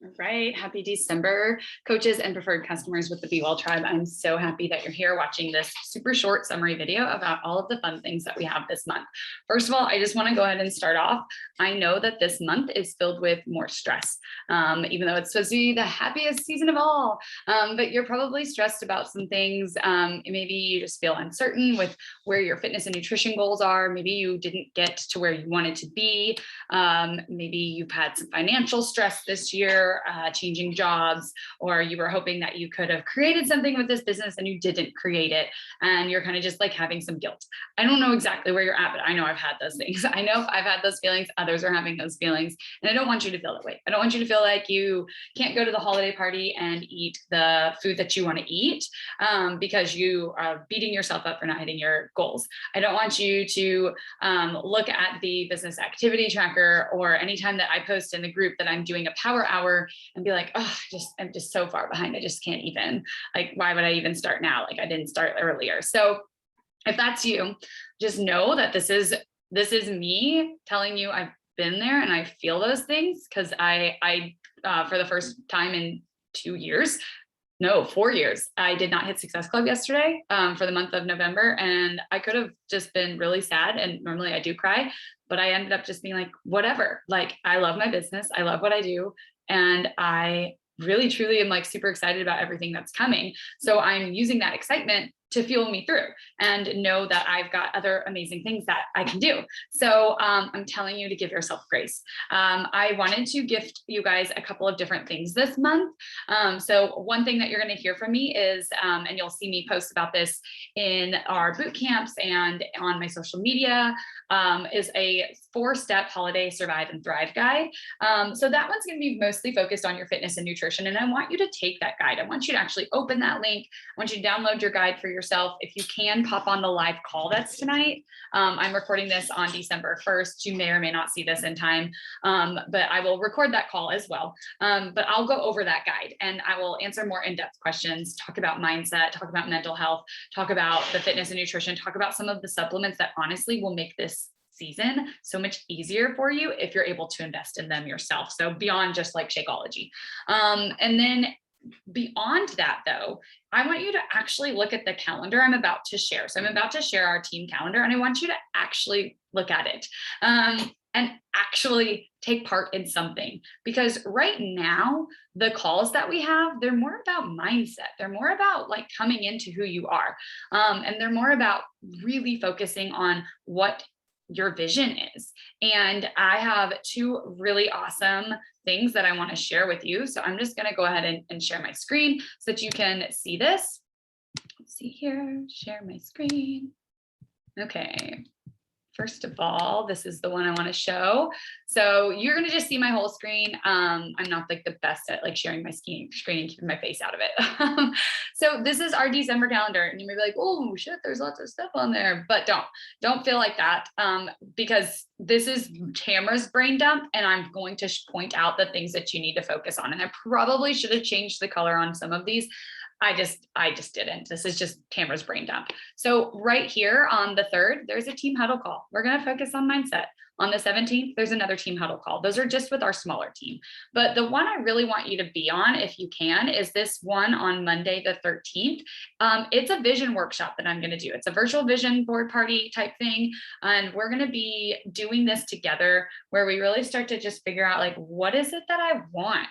All right. Happy December, coaches and preferred customers with the Be Well Tribe. I'm so happy that you're here watching this super short summary video about all of the fun things that we have this month. First of all, I just want to go ahead and start off. I know that this month is filled with more stress, even though it's supposed to be the happiest season of all. But you're probably stressed about some things. Maybe you just feel uncertain with where your fitness and nutrition goals are. Maybe you didn't get to where you wanted to be. Maybe you've had some financial stress this year. Changing jobs, or you were hoping that you could have created something with this business and you didn't create it, and you're kind of just like having some guilt. I don't know exactly where you're at, but I know I've had those things. I know I've had those feelings, others are having those feelings, and I don't want you to feel that way. I don't want you to feel like you can't go to the holiday party and eat the food that you want to eat because you are beating yourself up for not hitting your goals. I don't want you to look at the business activity tracker, or anytime that I post in the group that I'm doing a power hour and be like, oh, I'm just so far behind. I just can't even, like, why would I even start now? Like, I didn't start earlier. So if that's you, just know that this is me telling you I've been there and I feel those things, because I for the first time in 4 years, I did not hit Success Club yesterday for the month of November. And I could have just been really sad. And normally I do cry, but I ended up just being like, whatever, like, I love my business. I love what I do. And I really, truly am like super excited about everything that's coming. So I'm using that excitement to fuel me through and know that I've got other amazing things that I can do. So I'm telling you to give yourself grace. I wanted to gift you guys a couple of different things this month. So one thing that you're going to hear from me is, and you'll see me post about this in our boot camps and on my social media, is a 4-step holiday survive and thrive guide. So that one's going to be mostly focused on your fitness and nutrition. And I want you to take that guide. I want you to actually open that link. I want you to download your guide for yourself. If you can, pop on the live call that's tonight. I'm recording this on December 1st. You may or may not see this in time, but I will record that call as well. But I'll go over that guide and I will answer more in-depth questions, talk about mindset, talk about mental health, talk about the fitness and nutrition, talk about some of the supplements that honestly will make this season so much easier for you if you're able to invest in them yourself. So beyond just like Shakeology. And then beyond that, though, I want you to actually look at the calendar I'm about to share. So I'm about to share our team calendar, and I want you to actually look at it and actually take part in something. Because right now, the calls that we have, they're more about mindset. They're more about like coming into who you are. And they're more about really focusing on what your vision is. And I have 2 really awesome things that I want to share with you. So I'm just going to go ahead and share my screen so that you can see this. Let's see here, share my screen. Okay. First of all, this is the one I want to show. So you're going to just see my whole screen. I'm not like the best at like sharing my screen and keeping my face out of it. So this is our December calendar, and you may be like, oh shit, there's lots of stuff on there, but don't feel like that, because this is Tamara's brain dump, and I'm going to point out the things that you need to focus on. And I probably should have changed the color on some of these. I just didn't. This is just Tamara's brain dump. So right here on the 3rd, there's a team huddle call. We're going to focus on mindset. On the 17th, there's another team huddle call. Those are just with our smaller team. But the one I really want you to be on, if you can, is this one on Monday, the 13th. It's a vision workshop that I'm going to do. It's a virtual vision board party type thing. And we're going to be doing this together, where we really start to just figure out, like, what is it that I want?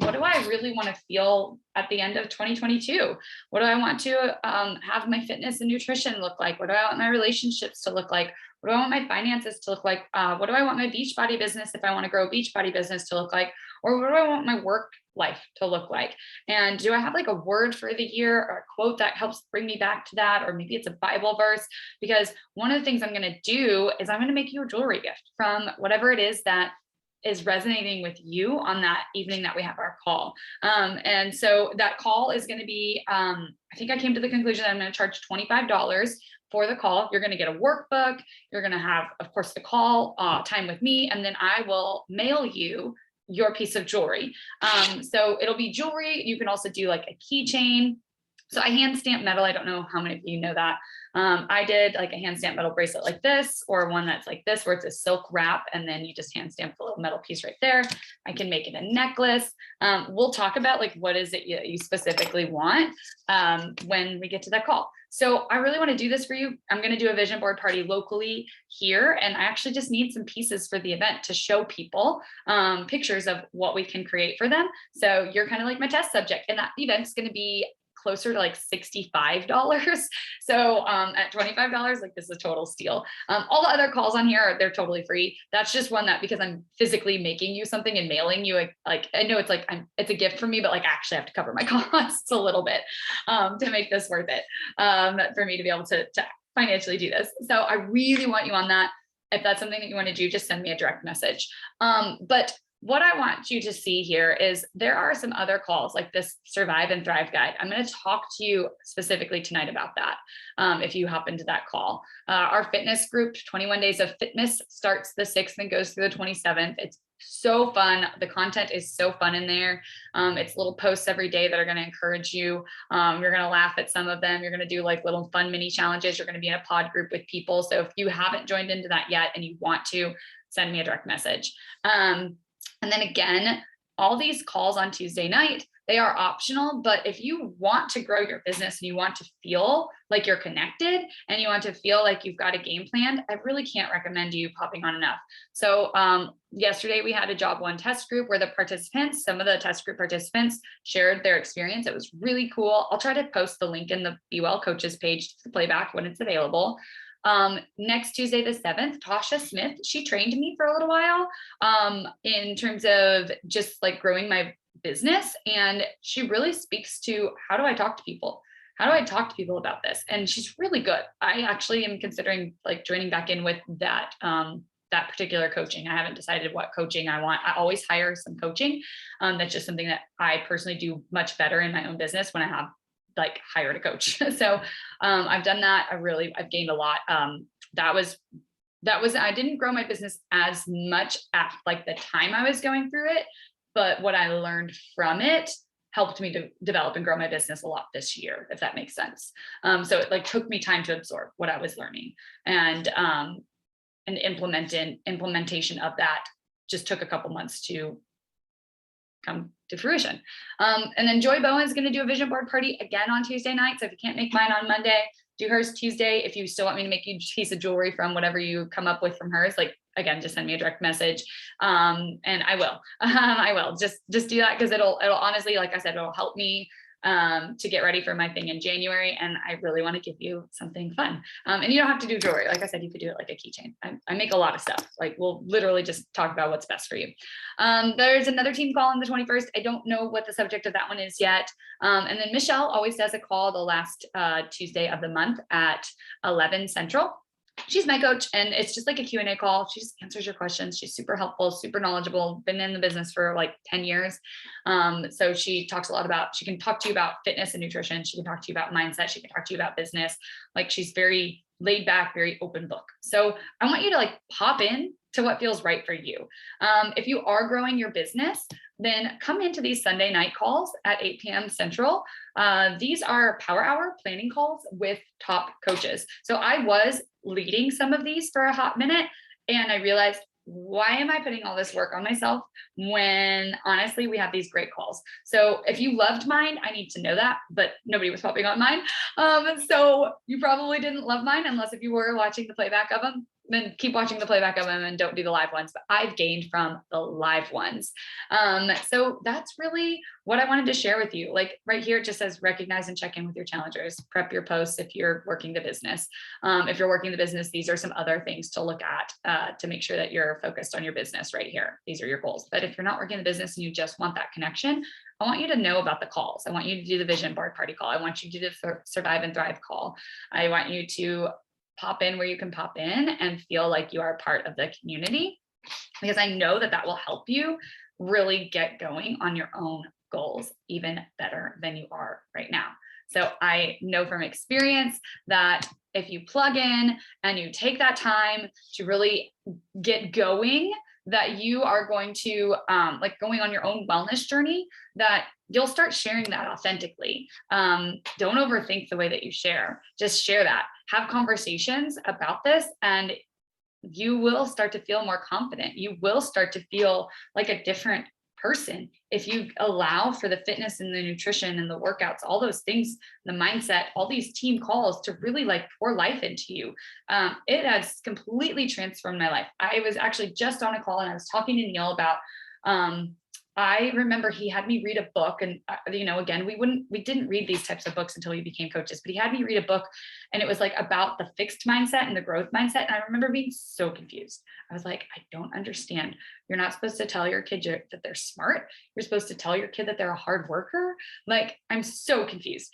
What do I really want to feel at the end of 2022? What do I want to have my fitness and nutrition look like? What do I want my relationships to look like? What do I want my finances to look like? What do I want my Beachbody business, if I want to grow a Beachbody business, to look like? Or what do I want my work life to look like? And do I have like a word for the year or a quote that helps bring me back to that? Or maybe it's a Bible verse, because one of the things I'm going to do is I'm going to make you a jewelry gift from whatever it is that is resonating with you on that evening that we have our call. And so that call is going to be, I think I came to the conclusion that I'm going to charge $25 for the call. You're going to get a workbook. You're going to have, of course, the call time with me, and then I will mail you your piece of jewelry. So it'll be jewelry. You can also do like a keychain. So I hand stamp metal. I don't know how many of you know that. I did like a hand stamp metal bracelet like this, or one that's like this, where it's a silk wrap, and then you just hand stamp the little metal piece right there. I can make it a necklace. We'll talk about like what is it you specifically want when we get to that call. So I really want to do this for you. I'm going to do a vision board party locally here, and I actually just need some pieces for the event to show people pictures of what we can create for them. So you're kind of like my test subject, and that event's going to be closer to like $65. So at $25, like this is a total steal. All the other calls on here, they're totally free. That's just one that, because I'm physically making you something and mailing you, like I know it's like it's a gift for me, but like I actually have to cover my costs a little bit to make this worth it for me to be able to financially do this. So I really want you on that. If that's something that you want to do, just send me a direct message. But what I want you to see here is there are some other calls like this Survive and Thrive guide. I'm going to talk to you specifically tonight about that. If you hop into that call, our fitness group, 21 Days of Fitness, starts the 6th and goes through the 27th. It's so fun. The content is so fun in there. It's little posts every day that are going to encourage you. You're going to laugh at some of them. You're going to do like little fun mini challenges. You're going to be in a pod group with people. So if you haven't joined into that yet and you want to, send me a direct message. And then again, all these calls on Tuesday night, they are optional, but if you want to grow your business and you want to feel like you're connected and you want to feel like you've got a game plan, I really can't recommend you popping on enough. So yesterday we had a job one test group where the participants, some of the test group participants shared their experience. It was really cool. I'll try to post the link in the Be Well Coaches page to playback when it's available. Next Tuesday, the 7th, Tasha Smith, she trained me for a little while in terms of just like growing my business. And she really speaks to, how do I talk to people? How do I talk to people about this? And she's really good. I actually am considering like joining back in with that, that particular coaching. I haven't decided what coaching I want. I always hire some coaching. That's just something that I personally do much better in my own business when I have like hired a coach. So I've done that. I've gained a lot. That was, I didn't grow my business as much at like the time I was going through it, but what I learned from it helped me to develop and grow my business a lot this year, if that makes sense. So it like took me time to absorb what I was learning, and implementation of that just took a couple months to come to fruition. And then Joy Bowen's going to do a vision board party again on Tuesday night. So if you can't make mine on Monday, do hers Tuesday. If you still want me to make you a piece of jewelry from whatever you come up with from hers, like again, just send me a direct message. And I will, I will just do that, because it'll honestly, like I said, it'll help me to get ready for my thing in January. And I really want to give you something fun. And you don't have to do jewelry. Like I said, you could do it like a keychain. I make a lot of stuff. Like we'll literally just talk about what's best for you. There's another team call on the 21st. I don't know what the subject of that one is yet. And then Michelle always does a call the last Tuesday of the month at 11 Central. She's my coach, and it's just like a Q&A call. She just answers your questions. She's super helpful, super knowledgeable, been in the business for like 10 years. So she talks a lot about, she can talk to you about fitness and nutrition. She can talk to you about mindset. She can talk to you about business. Like she's very laid back, very open book. So I want you to like pop in to what feels right for you. If you are growing your business, then come into these Sunday night calls at 8 p.m. Central. These are power hour planning calls with top coaches. So I was leading some of these for a hot minute, and I realized, why am I putting all this work on myself when honestly we have these great calls? So if you loved mine, I need to know that, but nobody was popping on mine. So you probably didn't love mine, unless if you were watching the playback of them. Then keep watching the playback of them and don't do the live ones, but I've gained from the live ones. So that's really what I wanted to share with you. Like right here, it just says recognize and check in with your challengers, prep your posts if you're working the business. If you're working the business, these are some other things to look at to make sure that you're focused on your business right here. These are your goals. But if you're not working the business and you just want that connection, I want you to know about the calls. I want you to do the vision board party call. I want you to do the Survive and Thrive call. I want you to pop in where you can pop in and feel like you are part of the community, because I know that that will help you really get going on your own goals even better than you are right now. So I know from experience that if you plug in and you take that time to really get going, that you are going to like going on your own wellness journey, that you'll start sharing that authentically. Don't overthink the way that you share. Just share that. Have conversations about this, and you will start to feel more confident. You will start to feel like a different person if you allow for the fitness and the nutrition and the workouts, all those things, the mindset, all these team calls to really like pour life into you. It has completely transformed my life. I was actually just on a call and I was talking to Neil about, I remember he had me read a book, and again, we didn't read these types of books until we became coaches, but he had me read a book, and it was like about the fixed mindset and the growth mindset. And I remember being so confused. I was like, I don't understand. You're not supposed to tell your kid that they're smart. You're supposed to tell your kid that they're a hard worker. Like, I'm so confused.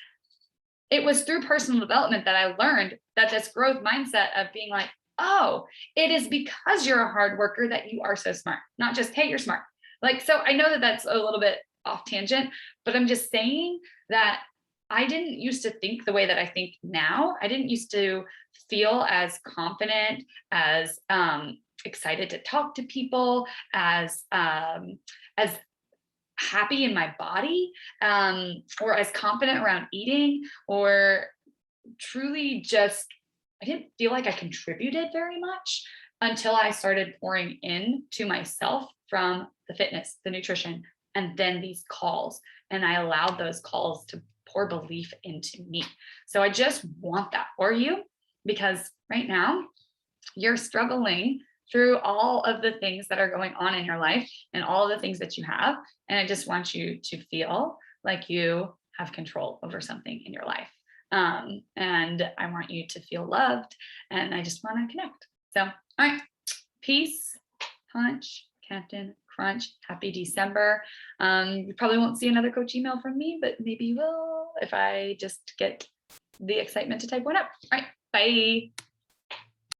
It was through personal development that I learned that this growth mindset of being like, oh, it is because you're a hard worker that you are so smart, not just, hey, you're smart. Like, so I know that that's a little bit off tangent, but I'm just saying that I didn't used to think the way that I think now. I didn't used to feel as confident, as excited to talk to people, as happy in my body, or as confident around eating, or truly just, I didn't feel like I contributed very much until I started pouring in to myself from the fitness, the nutrition, and then these calls. And I allowed those calls to pour belief into me. So I just want that for you, because right now you're struggling through all of the things that are going on in your life and all the things that you have. And I just want you to feel like you have control over something in your life. And I want you to feel loved, and I just want to connect. So, all right, peace, punch, Captain Crunch. Happy December. You probably won't see another coach email from me, but maybe you will if I just get the excitement to type one up. All right, bye.